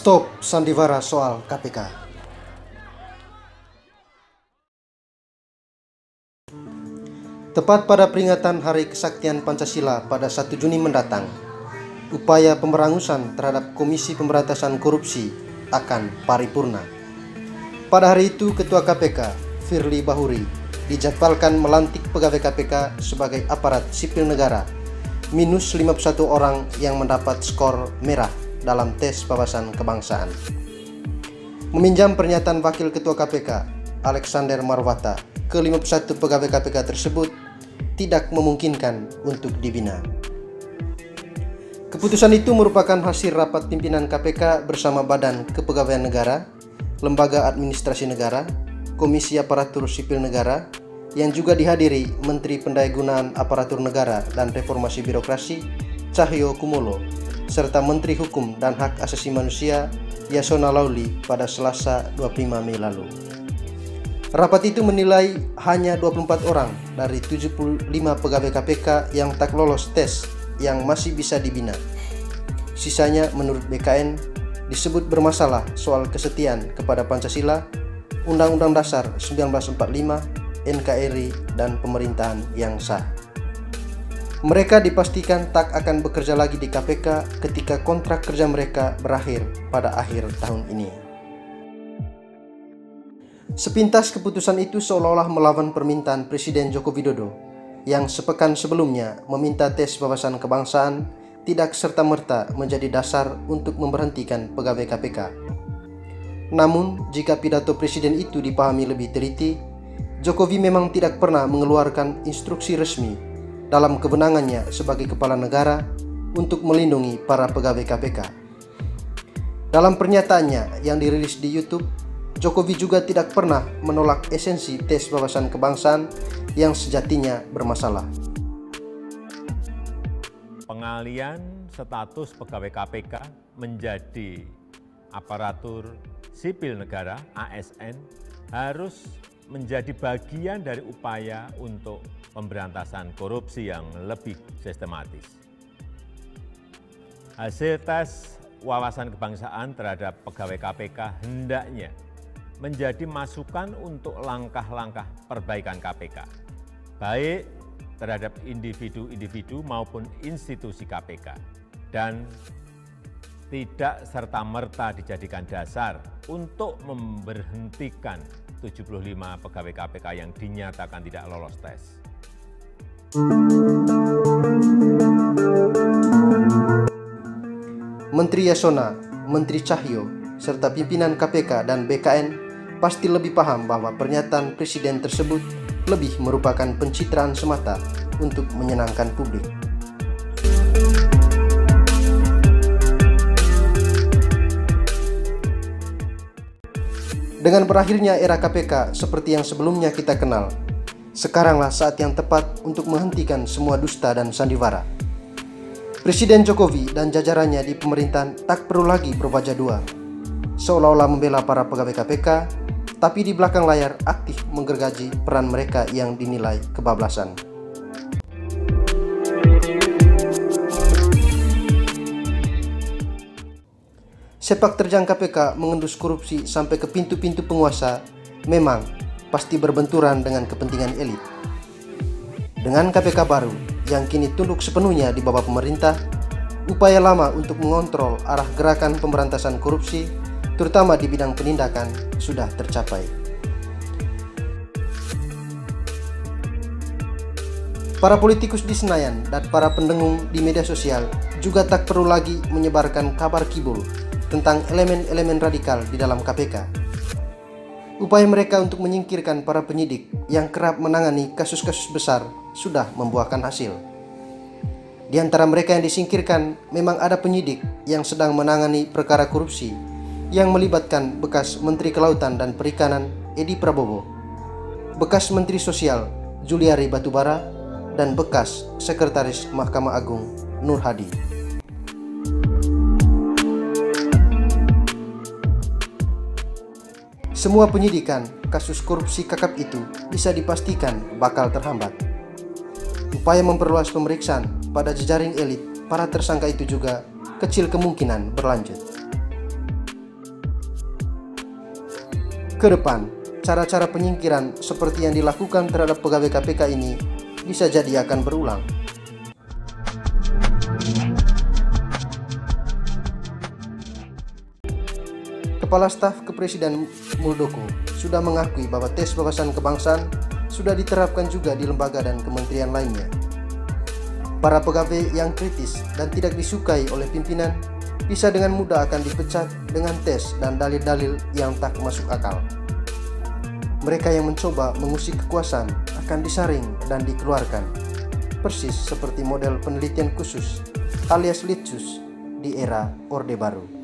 Stop sandiwara soal KPK. Tepat pada peringatan Hari Kesaktian Pancasila pada 1 Juni mendatang, upaya pemberangusan terhadap Komisi Pemberantasan Korupsi akan paripurna. Pada hari itu, Ketua KPK, Firly Bahuri, dijadwalkan melantik pegawai KPK sebagai aparat sipil negara, minus 51 orang yang mendapat skor merah dalam tes wawasan kebangsaan. Meminjam pernyataan Wakil Ketua KPK, Alexander Marwata, ke-51 pegawai KPK tersebut tidak memungkinkan untuk dibina. Keputusan itu merupakan hasil rapat pimpinan KPK bersama Badan Kepegawaian Negara, Lembaga Administrasi Negara, Komisi Aparatur Sipil Negara, yang juga dihadiri Menteri Pendayagunaan Aparatur Negara dan Reformasi Birokrasi Cahyo Kumolo, serta Menteri Hukum dan Hak Asasi Manusia Yasona Lauli pada Selasa 25 Mei lalu. Rapat itu menilai hanya 24 orang dari 75 pegawai KPK yang tak lolos tes yang masih bisa dibina. Sisanya menurut BKN disebut bermasalah soal kesetiaan kepada Pancasila, Undang-Undang Dasar 1945, NKRI, dan pemerintahan yang sah. Mereka dipastikan tak akan bekerja lagi di KPK ketika kontrak kerja mereka berakhir pada akhir tahun ini. Sepintas keputusan itu seolah-olah melawan permintaan Presiden Joko Widodo yang sepekan sebelumnya meminta tes wawasan kebangsaan tidak serta-merta menjadi dasar untuk memberhentikan pegawai KPK. Namun, jika pidato Presiden itu dipahami lebih teliti, Jokowi memang tidak pernah mengeluarkan instruksi resmi dalam kewenangannya sebagai kepala negara untuk melindungi para pegawai KPK. Dalam pernyataannya yang dirilis di YouTube, Jokowi juga tidak pernah menolak esensi tes wawasan kebangsaan yang sejatinya bermasalah. Pengalian status pegawai KPK menjadi aparatur sipil negara (ASN) harus menjadi bagian dari upaya untuk pemberantasan korupsi yang lebih sistematis. Hasil tes wawasan kebangsaan terhadap pegawai KPK hendaknya menjadi masukan untuk langkah-langkah perbaikan KPK, baik terhadap individu-individu maupun institusi KPK, dan tidak serta-merta dijadikan dasar untuk memberhentikan 75 pegawai KPK yang dinyatakan tidak lolos tes. Menteri Yasona, Menteri Cahyo, serta pimpinan KPK dan BKN pasti lebih paham bahwa pernyataan Presiden tersebut lebih merupakan pencitraan semata untuk menyenangkan publik. Dengan berakhirnya era KPK seperti yang sebelumnya kita kenal, sekaranglah saat yang tepat untuk menghentikan semua dusta dan sandiwara. Presiden Jokowi dan jajarannya di pemerintahan tak perlu lagi berwajah dua, seolah-olah membela para pegawai KPK, tapi di belakang layar aktif menggergaji peran mereka yang dinilai kebablasan. Sepak terjang KPK mengendus korupsi sampai ke pintu-pintu penguasa memang pasti berbenturan dengan kepentingan elit. Dengan KPK baru yang kini tunduk sepenuhnya di bawah pemerintah, upaya lama untuk mengontrol arah gerakan pemberantasan korupsi, terutama di bidang penindakan, sudah tercapai. Para politikus di Senayan dan para pendengung di media sosial juga tak perlu lagi menyebarkan kabar kibul tentang elemen-elemen radikal di dalam KPK. Upaya mereka untuk menyingkirkan para penyidik yang kerap menangani kasus-kasus besar sudah membuahkan hasil. Di antara mereka yang disingkirkan, memang ada penyidik yang sedang menangani perkara korupsi yang melibatkan bekas Menteri Kelautan dan Perikanan Edi Prabowo, bekas Menteri Sosial Juliari Batubara, dan bekas Sekretaris Mahkamah Agung Nur Hadi. Semua penyidikan kasus korupsi kakap itu bisa dipastikan bakal terhambat. Upaya memperluas pemeriksaan pada jejaring elit para tersangka itu juga kecil kemungkinan berlanjut. Kedepan, cara-cara penyingkiran seperti yang dilakukan terhadap pegawai KPK ini bisa jadi akan berulang. Kepala Staf Kepresiden Muldoko sudah mengakui bahwa tes wawasan kebangsaan sudah diterapkan juga di lembaga dan kementerian lainnya. Para pegawai yang kritis dan tidak disukai oleh pimpinan bisa dengan mudah akan dipecat dengan tes dan dalil-dalil yang tak masuk akal. Mereka yang mencoba mengusik kekuasaan akan disaring dan dikeluarkan, persis seperti model penelitian khusus alias litsus di era Orde Baru.